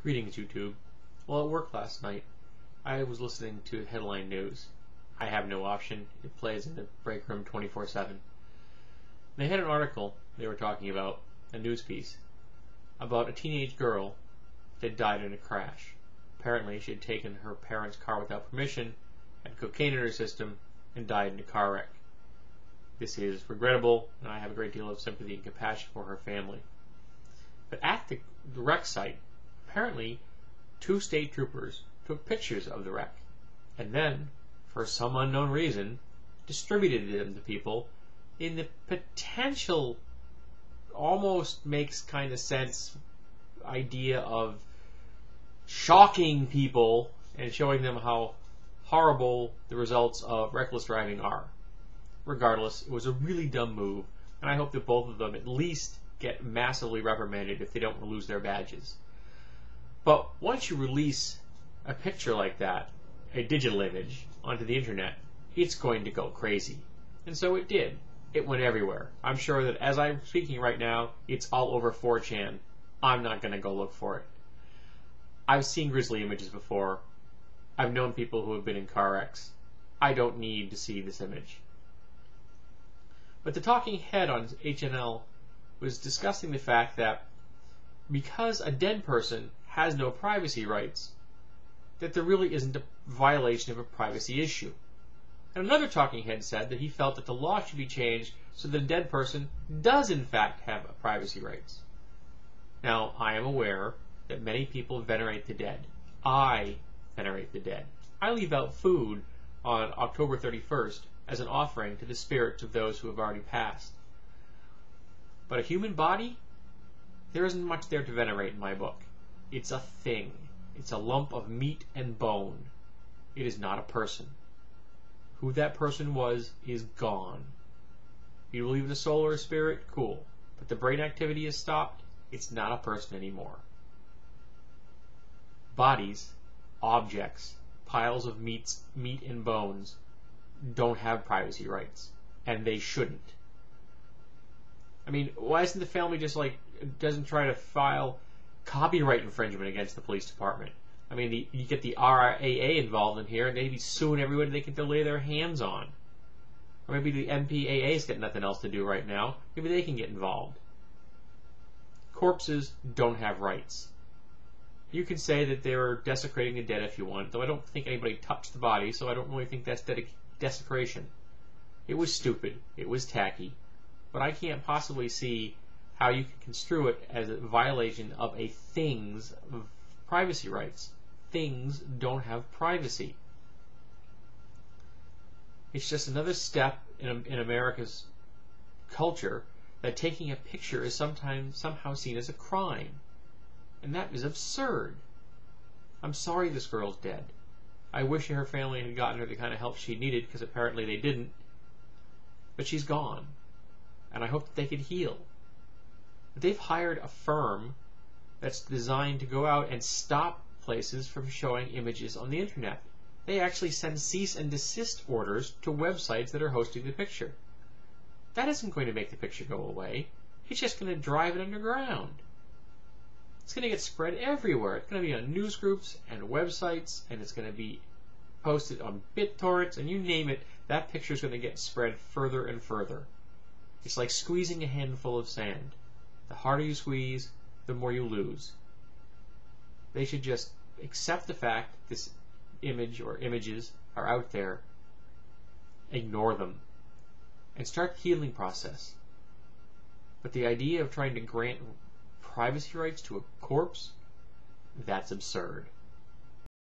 Greetings, YouTube. Well, at work last night, I was listening to headline news. I have no option. It plays in the break room 24/7. They had an article they were talking about, a news piece, about a teenage girl that died in a crash. Apparently, she had taken her parents' car without permission, had cocaine in her system, and died in a car wreck. This is regrettable, and I have a great deal of sympathy and compassion for her family. But at the wreck site, apparently, 2 state troopers took pictures of the wreck, and then, for some unknown reason, distributed them to people in the potential, almost makes kind of sense, idea of shocking people and showing them how horrible the results of reckless driving are. Regardless, it was a really dumb move, and I hope that both of them at least get massively reprimanded if they don't lose their badges. But once you release a picture like that, a digital image, onto the internet, it's going to go crazy. And so it did. It went everywhere. I'm sure that as I'm speaking right now, it's all over 4chan. I'm not going to go look for it. I've seen grisly images before. I've known people who have been in car wrecks. I don't need to see this image. But the talking head on HNL was discussing the fact that because a dead person has no privacy rights, that there really isn't a violation of a privacy issue. And another talking head said that he felt that the law should be changed so that a dead person does in fact have privacy rights. Now, I am aware that many people venerate the dead. I venerate the dead. I leave out food on October 31st as an offering to the spirits of those who have already passed. But a human body? There isn't much there to venerate in my book. It's a thing. It's a lump of meat and bone. It is not a person. Who that person was is gone. If you believe in a soul or a spirit, cool. But the brain activity is stopped, it's not a person anymore. Bodies, objects, piles of meat and bones don't have privacy rights. And they shouldn't. I mean, why isn't the family just doesn't try to file copyright infringement against the police department? I mean, you get the RIAA involved in here, and they'd be suing everybody they can lay their hands on. Or maybe the MPAA's got nothing else to do right now. Maybe they can get involved. Corpses don't have rights. You can say that they were desecrating the dead if you want, though I don't think anybody touched the body, so I don't really think that's desecration. It was stupid. It was tacky. But I can't possibly see how you can construe it as a violation of a thing's privacy rights. Things don't have privacy. It's just another step in America's culture that taking a picture is somehow seen as a crime. And that is absurd. I'm sorry this girl's dead. I wish her family had gotten her the kind of help she needed, because apparently they didn't. But she's gone. And I hope that they can heal. They've hired a firm that's designed to go out and stop places from showing images on the internet. They actually send cease and desist orders to websites that are hosting the picture. That isn't going to make the picture go away. It's just going to drive it underground. It's going to get spread everywhere. It's going to be on news groups and websites, and it's going to be posted on BitTorrents, and you name it, that picture is going to get spread further and further. It's like squeezing a handful of sand. The harder you squeeze, the more you lose. They should just accept the fact that this image or images are out there, ignore them, and start the healing process. But the idea of trying to grant privacy rights to a corpse, that's absurd.